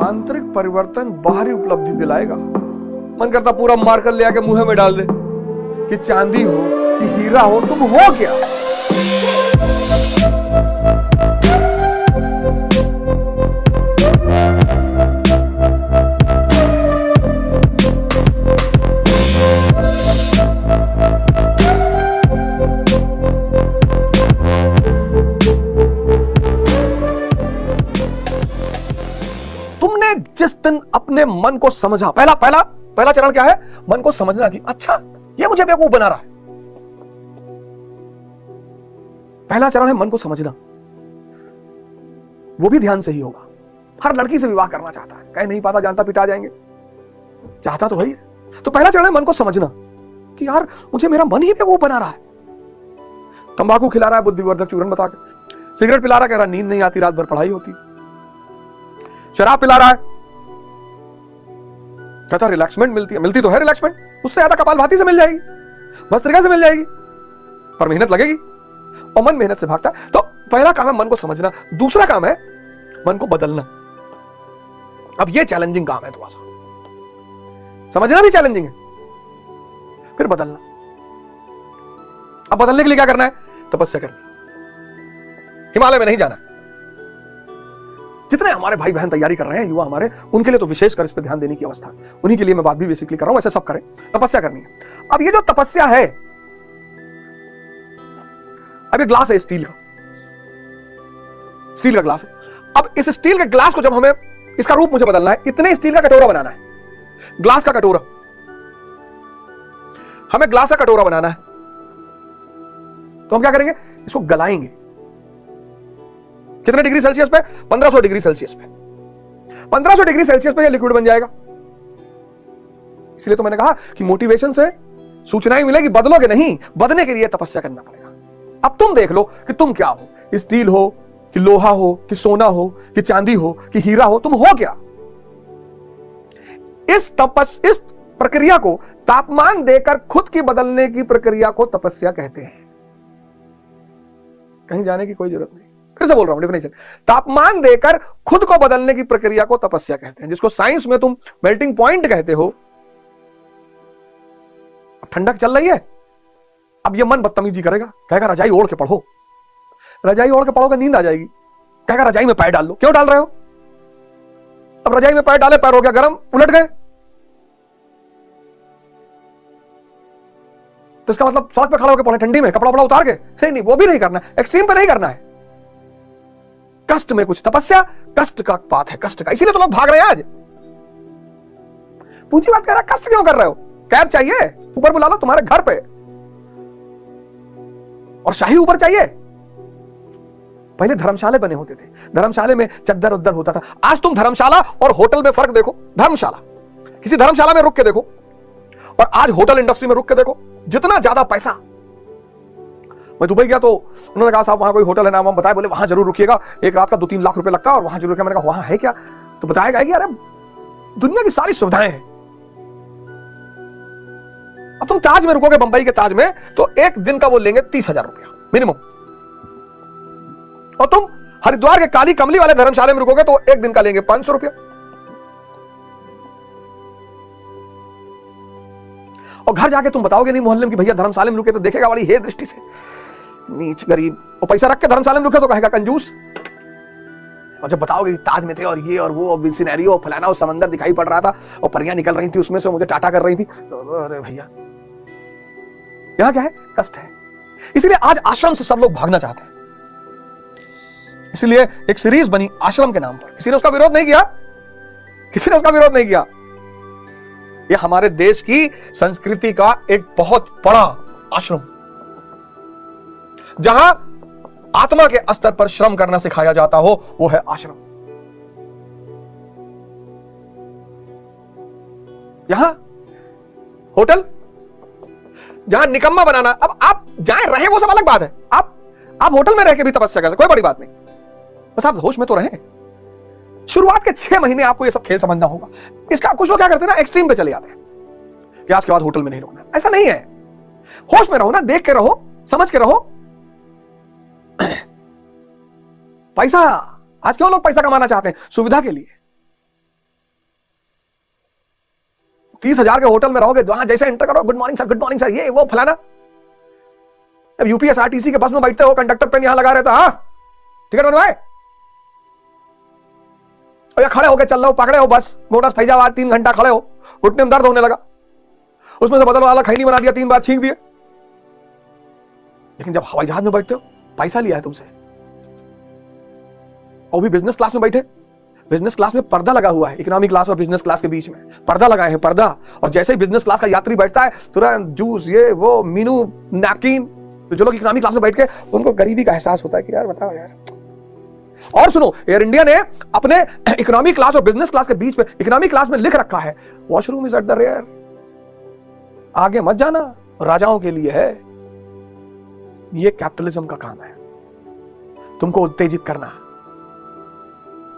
आंतरिक परिवर्तन बाहरी उपलब्धि दिलाएगा। मन करता पूरा मार्कर ले आके मुंह में डाल दे कि चांदी हो कि हीरा हो, तुम हो क्या? तुमने जिस दिन अपने मन को समझा, पहला चरण क्या है? मन को समझना कि अच्छा ये मुझे बेवकूफ बना रहा है। पहला चरण है मन को समझना। वो भी ध्यान से ही होगा। हर लड़की से विवाह करना चाहता है, कहीं नहीं पाता, जानता पिटा जाएंगे, चाहता तो वही है। तो पहला चरण है मन को समझना कि यार मुझे मेरा मन ही बेवकूफ बना रहा है। तंबाकू खिला रहा है बुद्धिवर्धक चूर्ण बता के, सिगरेट पिला रहा है, कह रहा नींद नहीं आती, रात भर पढ़ाई होती, शराब पिला रहा है, कहता रिलैक्समेंट मिलती तो है रिलैक्समेंट, उससे ज्यादा कपालभाति से मिल जाएगी, भस्त्रिका से मिल जाएगी, पर मेहनत लगेगी और मन मेहनत से भागता है। तो पहला काम है मन को समझना। दूसरा काम है मन को बदलना। अब ये चैलेंजिंग काम है थोड़ा सा, समझना भी चैलेंजिंग है, फिर बदलना। अब बदलने के लिए क्या करना है? तपस्या करनी। हिमालय में नहीं जाना। जितने हमारे भाई बहन तैयारी कर रहे हैं, युवा हमारे, उनके लिए तो विशेषकर इस पे ध्यान देने की अवस्था है। उन्हीं के लिए मैं बात भी बेसिकली कर रहा हूं, ऐसे सब करें। तपस्या करनी है। अब ये जो तपस्या है, अब ये ग्लास है स्टील का ग्लास है। अब इस स्टील के ग्लास को जब हमें, इसका रूप मुझे बदलना है, इतने स्टील का कटोरा बनाना है, ग्लास का कटोरा, हमें ग्लास का कटोरा बनाना है। तो हम क्या करेंगे? इसको गलाएंगे। कितने डिग्री सेल्सियस पे? 1500 डिग्री सेल्सियस पे। 1500 डिग्री सेल्सियस पे ये लिक्विड बन जाएगा। इसलिए तो मैंने कहा कि मोटिवेशन से सूचनाएं मिलेगी, बदलोगे नहीं, बदलने के लिए तपस्या करना पड़ेगा। अब तुम देख लो कि तुम क्या हो, स्टील हो कि लोहा हो कि सोना हो कि चांदी हो कि हीरा हो, तुम हो क्या? इस प्रक्रिया को, तापमान देकर खुद की बदलने की प्रक्रिया को तपस्या कहते हैं। कहीं जाने की कोई जरूरत नहीं, फिर से बोल रहा हूं डेफिनेशन। तापमान देकर खुद को बदलने की प्रक्रिया को तपस्या कहते हैं, जिसको साइंस में तुम मेल्टिंग पॉइंट कहते हो। अब ठंडक चल रही है, अब ये मन बदतमीजी करेगा, कहेगा रजाई ओढ़ के पढ़ो। रजाई ओढ़ के पढ़ोगे नींद आ जाएगी, कहेगा रजाई में पैर डाल लो। क्यों डाल रहे हो? अब रजाई में पैर डाले, पैर हो गया गर्म, उलट गए, तो इसका मतलब सड़क पे खड़ा होकर पढ़े ठंडी में, कपड़ा वपड़ा उतार के? नहीं, वो भी नहीं करना है, एक्सट्रीम पे नहीं करना है। कष्ट में कुछ तपस्या, कष्ट का बात है, कष्ट का। इसीलिए तो लोग भाग रहे हैं आज। पूछी बात कह रहा, कष्ट क्यों कर रहे हो? कैब चाहिए, ऊपर बुला लो तुम्हारे घर पे, और शाही ऊपर चाहिए। पहले धर्मशाले बने होते थे, धर्मशाले में चद्दर उद्दर होता था। आज तुम धर्मशाला और होटल में फर्क देखो। धर्मशाला, किसी धर्मशाला में रुक के देखो, और आज होटल इंडस्ट्री में रुक के देखो, जितना ज्यादा पैसा। मैं दुबई गया तो उन्होंने कहा साहब वहां कोई होटल है, नाम हम बताए, बोले वहां जरूर रुकिएगा, एक रात का 2-3 लाख रुपए लगता है, और वहां जरूर। मैंने कहा वहां है क्या? तो बताया गया कि अरे दुनिया की सारी सुविधाएं हैं। अब तुम ताज में रुकोगे, बंबई के ताज में, तो एक दिन का वो लेंगे 30,000 रुपया मिनिमम, और तुम हरिद्वार के काली कमली वाले धर्मशाले में रुकोगे तो एक दिन का लेंगे 500 रुपया। और घर जाके तुम बताओगे नहीं मोहल्ले में कि भैया धर्मशाले में रुके, तो देखेगा बड़ी हे दृष्टि से, नीच गरीब। और पैसा रख के धर्मशाला में रुके तो कहेगा कंजूस। और जब बताओगे ताज में थे और ये और वो और सिनेरियो फलाना, और समंदर दिखाई पड़ रहा था और परियां निकल रही थी उसमें से, मुझे टाटा कर रही थी, तो अरे भैया यहां क्या है? कष्ट है। इसलिए आज आश्रम से सब लोग भागना चाहते हैं। इसलिए एक सीरीज बनी आश्रम के नाम पर। किसी ने उसका विरोध नहीं किया, किसी ने उसका विरोध नहीं किया। यह हमारे देश की संस्कृति का एक बहुत बड़ा आश्रम, जहां आत्मा के स्तर पर श्रम करना सिखाया जाता हो, वो है आश्रम। यहां होटल, जहां निकम्मा बनाना। अब आप जाए रहे वो सब अलग बात है, आप होटल में रह के भी तपस्या कर सकते, कोई बड़ी बात नहीं, बस आप होश में तो रहें। शुरुआत के 6 महीने आपको ये सब खेल समझना होगा। इसका कुछ लोग क्या करते हैं ना, एक्सट्रीम पे चले जाते हैं कि आज के बाद होटल में नहीं रुकना। ऐसा नहीं है, होश में रहो ना, देख के रहो, समझ के रहो। पैसा, आज क्यों लोग पैसा कमाना चाहते हैं? सुविधा के लिए। 30,000 के होटल में रहोगे, वहां जैसे एंटर करो, गुड मॉर्निंग सर, ये वो फलाना। अब यूपीएसआरटीसी के बस में बैठते हो, कंडक्टर पेन यहां लगा रहता, हाँ टिकट बनवाए, या खड़े होके चल रहे हो, पकड़े हो बस मोटस फैजाबाद, 3 घंटा खड़े हो, घुटने में दर्द होने लगा, उसमें से बदल वाला खैनी बना दिया, 3 बार छींक दिए। लेकिन जब हवाई जहाज में बैठते हो, पैसा लिया है तुमसे, और भी बिजनेस क्लास में बैठे, बिजनेस क्लास में पर्दा लगा हुआ है, इकोनॉमी क्लास और बिजनेस क्लास के बीच में पर्दा लगाए हैं, पर्दा। और जैसे ही बिजनेस क्लास का यात्री बैठता है, तुरंत जूस, ये वो, मीनू, नैपकिन। तो जो लोग इकोनॉमी क्लास में बैठ के, उनको गरीबी का एहसास होता है कि यार बताओ यार। और सुनो, एयर इंडिया ने अपने इकोनॉमी क्लास और बिजनेस क्लास के बीच में, इकोनॉमी क्लास में लिख रखा है, washroom is at the rear, आगे मत जाना, राजाओं के लिए है। ये कैपिटलिज्म का काम है, तुमको उत्तेजित करना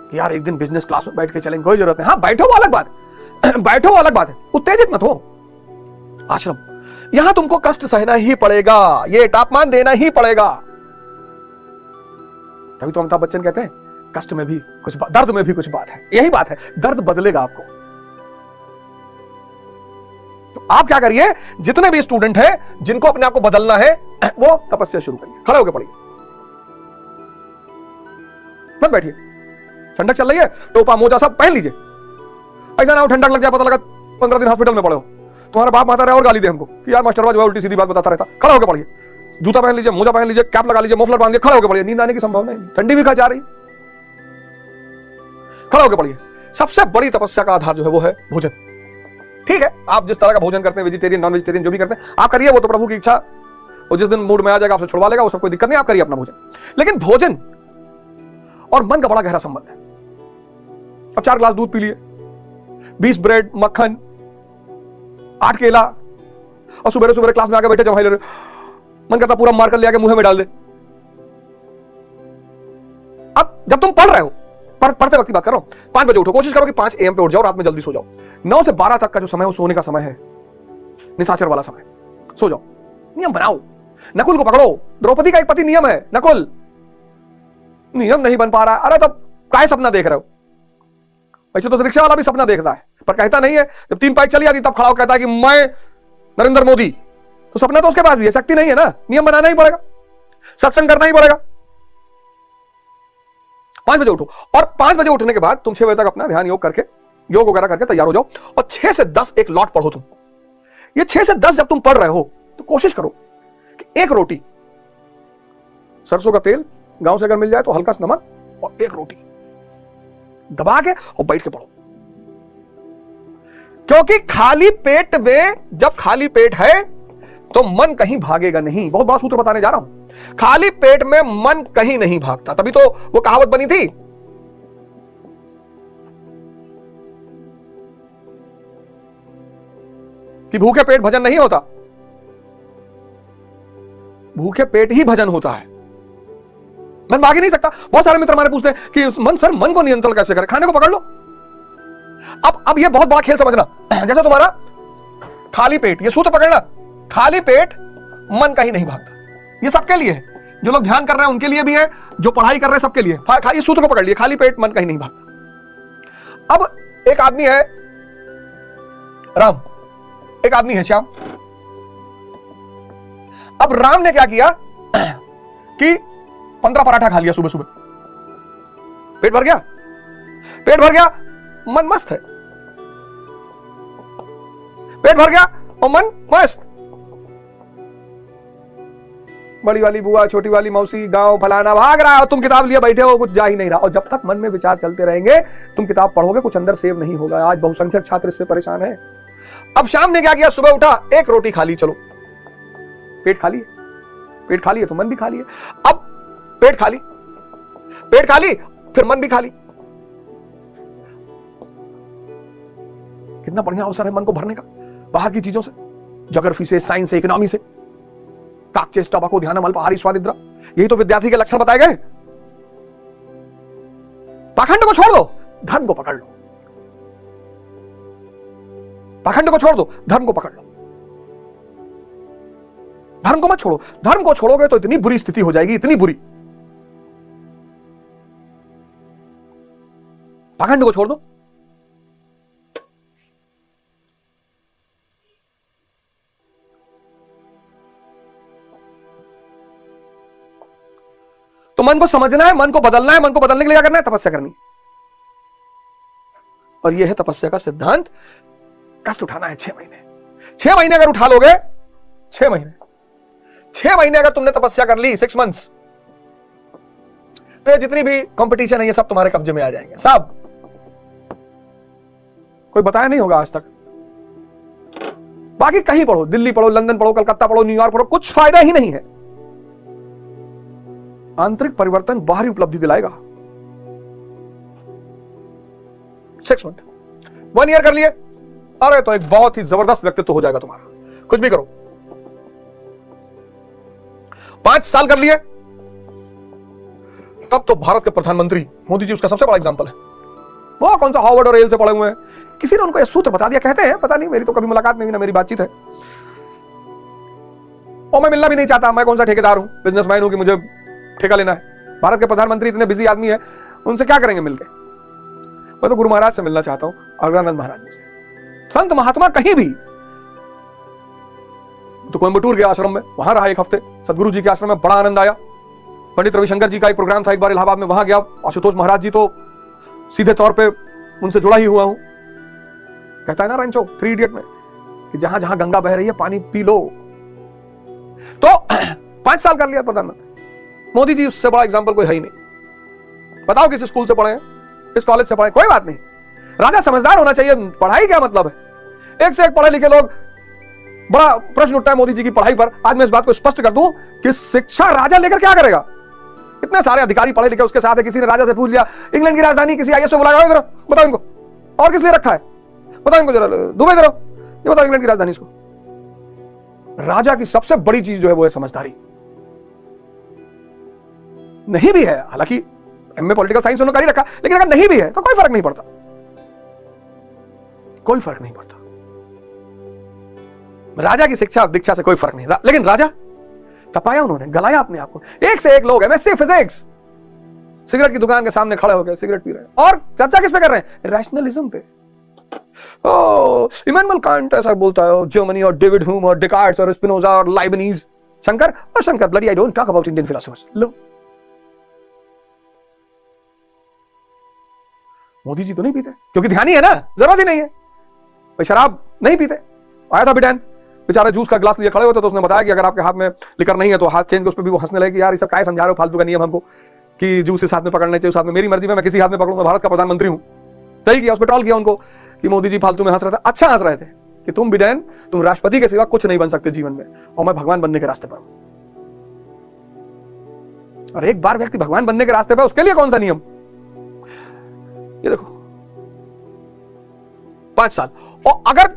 कि यार एक दिन बिजनेस क्लास में बैठ के चलेंगे, कोई जरूरत नहीं। हाँ बैठो वो अलग बात बैठो वो अलग बात है, उत्तेजित मत हो। आश्रम, यहां तुमको कष्ट सहना ही पड़ेगा, ये तापमान देना ही पड़ेगा। तभी तो अमिताभ बच्चन कहते हैं कष्ट में भी कुछ, दर्द में भी कुछ बात है। यही बात है, दर्द बदलेगा आपको। तो आप क्या करिए, जितने भी स्टूडेंट हैं जिनको अपने आप को बदलना है, वो तपस्या शुरू करिए, खड़े होकर पढ़िए, मत बैठिए। ठंडक चल रही है, टोपा मोजा सब पहन लीजिए। ऐसा ना हो ठंडक लग जाए, पता लगा 15 दिन हॉस्पिटल में पड़े हो, तुम्हारा बाप माता रहे और गाली दे हमको कि यार मास्टरवा जो है उल्टी सीधी बात बताता रहता। खड़े होकर पढ़िए, जूता पहन लीजिए, मोजा पहन लीजिए, कैप लगा लीजिए, मफलर बांध लीजिए, खड़े होकर पढ़िए। नींद आने की संभावना नहीं, ठंडी भी खा जा रही, खड़े होकर पढ़िए। सबसे बड़ी तपस्या का आधार जो है वो है भोजन। ठीक है, आप जिस तरह का भोजन करते हैं, वेजिटेरियन नॉन वेजिटेरियन जो भी करते हैं आप करिए, वो तो प्रभु की इच्छा, और जिस दिन मूड में आ जाएगा आपसे छुड़वा लेगा, वो सब कोई दिक्कत नहीं, आप करिए अपना भोजन। लेकिन भोजन और मन का बड़ा गहरा संबंध है। अब 4 गिलास दूध पी लिए, 20 ब्रेड, मक्खन, 8 केला, और सुबह सुबह क्लास में आके बैठे जब मन करता पूरा मार्कर ले आके मुंह में डाल दे। अब जब तुम पढ़ रहे हो, पढ़ते वक्त की बात कर रहा हूं, 5 बजे उठो, कोशिश करो कि 5 AM पे उठ जाओ, रात में जल्दी सो जाओ। 9 से 12 तक का जो समय है वो सोने का समय है, निशाचर वाला समय, सो जाओ। नियम बनाओ, नकुल को पकड़ो, द्रौपदी का एक पति नियम है, नकुल नियम नहीं बन पा रहा, अरे तब काहे सपना देख रहे हो। वैसे तो रिक्शा वाला भी सपना देखता है पर कहता नहीं है, जब 3 पाई चली जाती तब खड़ा होकर कहता है कि मैं नरेंद्र मोदी, तो सपना तो उसके पास भी है, शक्ति नहीं है ना। नियम बनाना ही पड़ेगा, सत्संग करना ही पड़ेगा। 5 बजे उठो, और 5 बजे उठने के बाद तुम 6 बजे तक अपना ध्यान योग करके, योग वगैरह करके तैयार हो जाओ, और 6 से 10 एक लॉट पढ़ो तुम। ये 6 से 10 जब तुम पढ़ रहे हो तो कोशिश करो कि 1 रोटी, सरसों का तेल गांव से अगर मिल जाए तो हल्का सा नमक, और 1 रोटी दबा के और बैठ के पढ़ो। क्योंकि खाली पेट में, जब खाली पेट है तो मन कहीं भागेगा नहीं। बहुत बड़ा सूत्र बताने जा रहा हूं, खाली पेट में मन कहीं नहीं भागता। तभी तो वो कहावत बनी थी कि भूखे पेट भजन नहीं होता, भूखे पेट ही भजन होता है। मन भाग ही नहीं सकता। बहुत सारे मित्र हमारे पूछते हैं कि मन सर, मन को नियंत्रण कैसे करें? खाने को पकड़ लो। अब ये बहुत बड़ा खेल समझना, जैसे तुम्हारा खाली पेट, ये सूत्र पकड़ना, खाली पेट मन कहीं नहीं भागता। ये सबके लिए है, जो लोग ध्यान कर रहे हैं उनके लिए भी है, जो पढ़ाई कर रहे हैं सबके लिए। खाली सूत्र को पकड़ लिए, खाली पेट मन कहीं नहीं भागता। अब एक आदमी है राम, एक आदमी है श्याम। अब राम ने क्या किया कि 15 पराठा खा लिया सुबह सुबह, पेट भर गया, पेट भर गया, मन मस्त है, पेट भर गया और मन मस्त। बड़ी वाली बुआ, छोटी वाली मौसी, गांव फलाना भाग रहा है, और तुम किताब लिए बैठे हो, कुछ जा ही नहीं रहा। और जब तक मन में विचार चलते रहेंगे, तुम किताब पढ़ोगे, कुछ अंदर सेव नहीं होगा। आज बहुसंख्यक छात्र इससे परेशान है। अब शाम ने क्या किया, सुबह उठा, 1 रोटी खा ली, चलो पेट खाली है, पेट खाली है तो मन भी खाली है। अब पेट खाली, पेट खाली, फिर मन भी खाली। कितना बढ़िया अवसर है मन को भरने का, बाहर की चीजों से, ज्योग्राफी से, साइंस से, इकोनॉमी से। काकचेष्ट टबाको ध्यानम अल्पाहारी स्वानिद्रा, यही तो विद्यार्थी के लक्षण बताए गए। पाखंड को छोड़ दो, धर्म को पकड़ लो। पाखंड को छोड़ दो, धर्म को पकड़ लो। धर्म को मत छोड़ो, धर्म को छोड़ोगे तो इतनी बुरी स्थिति हो जाएगी, इतनी बुरी। पाखंड को छोड़ दो, तो मन को समझना है, मन को बदलना है, मन को बदलने के लिए क्या करना है? तपस्या करनी। और यह है तपस्या का सिद्धांत। कष्ट उठाना है 6 महीने। 6 महीने अगर उठा लोगे, 6 महीने अगर तुमने तपस्या कर ली, 6 मंथ्स, तो ये जितनी भी कंपटीशन है ये सब तुम्हारे कब्जे में आ जाएंगे, सब। कोई बताया नहीं होगा आज तक। बाकी कहीं पढ़ो, दिल्ली पढ़ो, लंदन पढ़ो, कलकत्ता पढ़ो, न्यूयॉर्क पढ़ो, कुछ फायदा ही नहीं है। आंतरिक परिवर्तन बाहरी उपलब्धि दिलाएगा। 6 मंथ, 1 ईयर कर लिए, अरे तो एक बहुत ही जबरदस्त व्यक्तित्व हो जाएगा तुम्हारा। कुछ भी करो। 5 साल कर लिए, तब तो भारत के प्रधानमंत्री मोदी जी उसका सबसे बड़ा एग्जांपल है। वो कौन सा हार्वर्ड और येल से पढ़े हुए हैं, किसी ने उनको यह सूत्र बता दिया, कहते हैं, पता नहीं, मेरी तो कभी मुलाकात नहीं, ना मेरी बातचीत है, और मैं मिलना भी नहीं चाहता। मैं कौन सा ठेकेदार हूं, बिजनेसमैन हूं कि मुझे ठेका लेना है। भारत के प्रधानमंत्री इतने बिजी आदमी है, उनसे क्या करेंगे मिलके। मैं तो गुरु महाराज से मिलना चाहता हूं, अग्रानंद महाराज जी से। संत महात्मा कहीं भी। तो कोयम्बटूर गया आश्रम में, वहां रहा 1 हफ्ते, सदगुरु जी के आश्रम में, बड़ा आनंद आया। पंडित रविशंकर जी का एक प्रोग्राम था एक बार इलाहाबाद में, वहां गया। आशुतोष महाराज जी तो सीधे तौर पे उनसे जुड़ा ही हुआ हूं। कहता है ना रंचो 3 इडियट में कि जहां जहां गंगा बह रही है पानी पी लो। तो 5 साल कर लिया प्रधानमंत्री मोदी जी, उससे बड़ा एग्जाम्पल कोई है ही नहीं। बताओ किस स्कूल से पढ़े हैं, किस कॉलेज से पढ़े, कोई बात नहीं। राजा समझदार होना चाहिए। पढ़ाई क्या मतलब है, एक से एक पढ़े लिखे लोग। बड़ा प्रश्न उठता है मोदी जी की पढ़ाई पर। आज मैं इस बात को स्पष्ट कर दूं कि शिक्षा राजा लेकर क्या करेगा। इतने सारे अधिकारी पढ़े लिखे उसके साथ है। किसी ने राजा से पूछ लिया, इंग्लैंड की राजधानी किसी आईएएस को बुलाया, इधर बताओ इनको, और किस लिए रखा है बताओ इनको, जरा दुबई इधर, ये बताओ इंग्लैंड की राजधानी इसको। राजा की सबसे बड़ी चीज जो है वो है समझदारी। नहीं भी है, हालांकि एमए पॉलिटिकल साइंस उन्होंने कर ही रखा, लेकिन अगर नहीं भी है तो कोई फर्क नहीं पड़ता, कोई फर्क नहीं पड़ता। राजा की शिक्षा और दीक्षा से कोई फर्क नहीं। लेकिन राजा तपाया उन्होंने, गलाया अपने आप को। एक से एक लोग एमएससी फिजिक्स सिगरेट की दुकान के सामने खड़े होकर सिगरेट पी रहे हैं, और चर्चा किस पे कर रहे हैं, रैशनलिज्म पे। इमैनुअल कांट ऐसा बोलता है, जर्मनी और डेविड ह्यूम और डेकार्ट्स और स्पिनोजा और लाइबनीज। शंकर और Shankar, bloody I don't talk about Indian philosophers. लो, मोदी जी तो नहीं पीते क्योंकि ध्यान ही है ना, जरूरत ही नहीं है। भाई शराब नहीं पीते। आया था बिटैन, बेचारा जूस का गिलास लिए खड़े होते, तो उसने बताया कि अगर आपके हाथ में लिकर नहीं है तो हाथ चेंज। उस पर भी वो हंसने लगे कि यार ये सब क्या समझा रहे हो फालतू का नियम हमको, कि जूस इस हाथ में पकड़ने चाहिए, उस हाथ में। मेरी मर्जी में मैं किसी हाथ में पकड़ूं, मैं भारत का प्रधानमंत्री हूं। सही किया, उस पर ट्रोल किया उनको कि मोदी जी फालतू में हंस रहे थे। अच्छा हंस रहे थे कि तुम बिडैन, तुम राष्ट्रपति के सिवा कुछ नहीं बन सकते जीवन में, और मैं भगवान बनने के रास्ते पर हूं। और एक बार व्यक्ति भगवान बनने के रास्ते पर, उसके लिए कौन सा नियम। ये देखो 5 साल, और अगर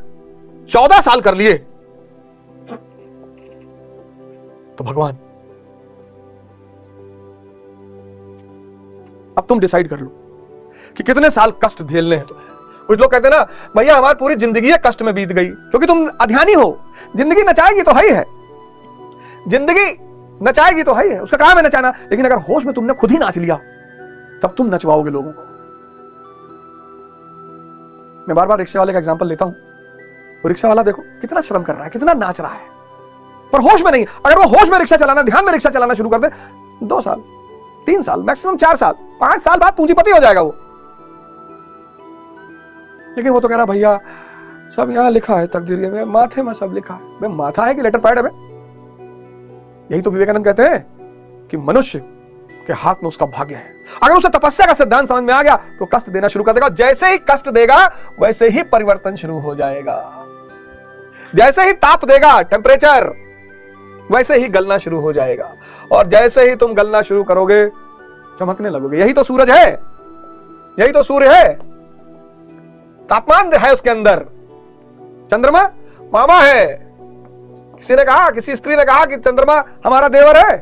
14 साल कर लिए तो भगवान। अब तुम डिसाइड कर लो कि कितने साल कष्ट झेलने हैं तुम्हें। कुछ लोग कहते हैं ना, भैया हमारी पूरी जिंदगी कष्ट में बीत गई, क्योंकि तुम अध्यानी हो। जिंदगी नचाएगी तो है ही है, जिंदगी नचाएगी तो है ही है, उसका काम है नचाना। लेकिन अगर होश में तुमने खुद ही नाच लिया, तब तुम नचवाओगे लोगों को। मैं बार बार रिक्शे वाले का एग्जांपल लेता हूं। वो रिक्शा वाला देखो कितना श्रम कर रहा है, कितना नाच रहा है, पर होश में नहीं। अगर वो होश में रिक्शा चलाना, ध्यान में रिक्शा चलाना शुरू कर दे, 2 साल 3 साल मैक्सिमम 4 साल 5 साल बाद पूंजीपति हो जाएगा वो। लेकिन वो तो कह रहा भैया सब यहां लिखा है, तकदीर में माथे में सब लिखा है। भाई माथा है कि लेटर पैड है? यही तो विवेकानंद कहते हैं कि मनुष्य के हाथ में उसका भाग्य है। अगर उसे तपस्या का सिद्धांत समझ में आ गया तो कष्ट देना शुरू कर देगा। जैसे ही कष्ट देगा वैसे ही परिवर्तन शुरू हो जाएगा। जैसे ही ताप देगा टेम्परेचर, वैसे ही गलना शुरू हो जाएगा। और जैसे ही तुम गलना शुरू करोगे चमकने लगोगे। यही तो सूरज है, यही तो सूर्य है। तापमान है उसके अंदर। चंद्रमा मामा है। किसी ने कहा, किसी स्त्री ने कहा कि चंद्रमा हमारा देवर है,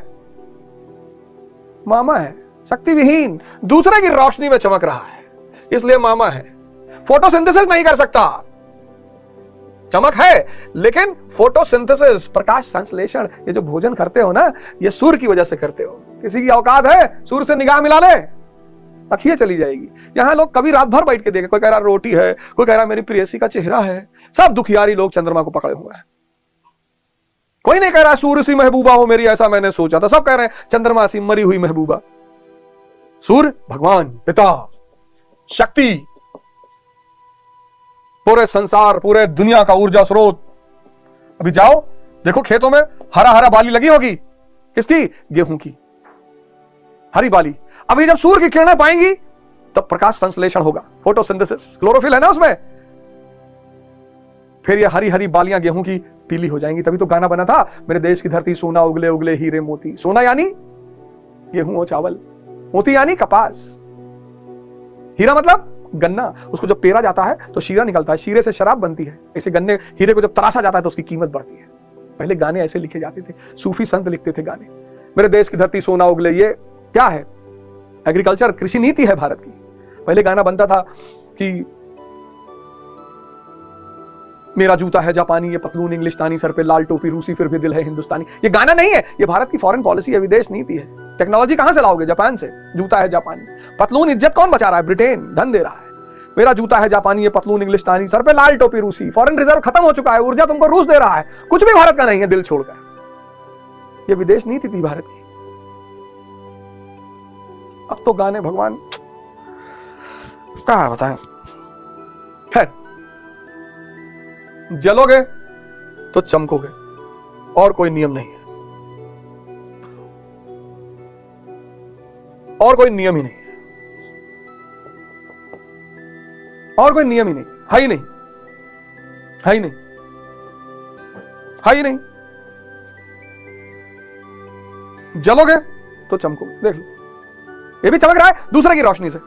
मामा है, शक्ति विहीन, दूसरे की रोशनी में चमक रहा है, इसलिए मामा है। फोटोसिंथेसिस नहीं कर सकता, चमक है, लेकिन फोटोसिंथेसिस, प्रकाश संश्लेषण, ये जो भोजन करते हो ना, ये सूर्य की वजह से करते हो। किसी की औकात है सूर्य से निगाह मिला ले, अखियां चली जाएगी। यहां लोग कभी रात भर बैठ के देखे, कोई कह रहा रोटी है, कोई कह रहा मेरी प्रेयसी का चेहरा है। सब दुखियारी लोग चंद्रमा को पकड़े हुए हैं। कोई नहीं कह रहा सूर्य सी महबूबा हो मेरी, ऐसा मैंने सोचा था। सब कह रहे हैं चंद्रमा सी मरी हुई महबूबा। सूर्य भगवान पिता शक्ति, पूरे संसार पूरे दुनिया का ऊर्जा स्रोत। अभी जाओ देखो खेतों में हरा हरा बाली लगी होगी, किसकी? गेहूं की हरी बाली। अभी जब सूर्य की किरणें पाएंगी तब प्रकाश संश्लेषण होगा, फोटोसिंथेसिस, क्लोरोफिल है ना उसमें, फिर ये हरी हरी बालियां गेहूं की पीली हो जाएंगी। तभी तो गाना बना था, मेरे देश की धरती सोना उगले उगले हीरे मोती। सोना यानी गेहूं और चावल, मोती यानी कपास, हीरा मतलब गन्ना। उसको जब पेरा जाता है तो शीरा निकलता है, शीरे से शराब बनती है। ऐसे गन्ने हीरे को जब तराशा जाता है तो उसकी कीमत बढ़ती है। पहले गाने ऐसे लिखे जाते थे, सूफी संत लिखते थे गाने, मेरे देश की धरती सोना उगले। ये क्या है? एग्रीकल्चर, कृषि नीति है भारत की। पहले गाना बनता था कि मेरा जूता है जापानी, ये पतलून इंग्लिशतानी, सर पे लाल टोपी रूसी, फिर भी दिल है हिंदुस्तानी। ये गाना नहीं है, ये भारत की फॉरेन पॉलिसी है, विदेश नीति है। टेक्नोलॉजी कहां से लाओगे? जापान से। जूता है जापानी, पतलून इज्जत कौन बचा रहा है? ब्रिटेन धन दे रहा है। मेरा जूता है जापानी, ये पतलून इंग्लिशतानी, सर पे लाल टोपी रूसी। फॉरेन रिजर्व खत्म हो चुका है, ऊर्जा तुमको रूस दे रहा है, कुछ भी भारत का नहीं है दिल छोड़कर। ये विदेश नीति थी भारत की। अब तो गाने भगवान क्या बताएं। खैर, जलोगे तो चमकोगे, और कोई नियम नहीं है, और कोई नियम ही नहीं है, और कोई नियम ही नहीं है ही नहीं, है ही नहीं, है ही नहीं। जलोगे तो चमकोगे। देख लो, ये भी चमक रहा है दूसरे की रोशनी से।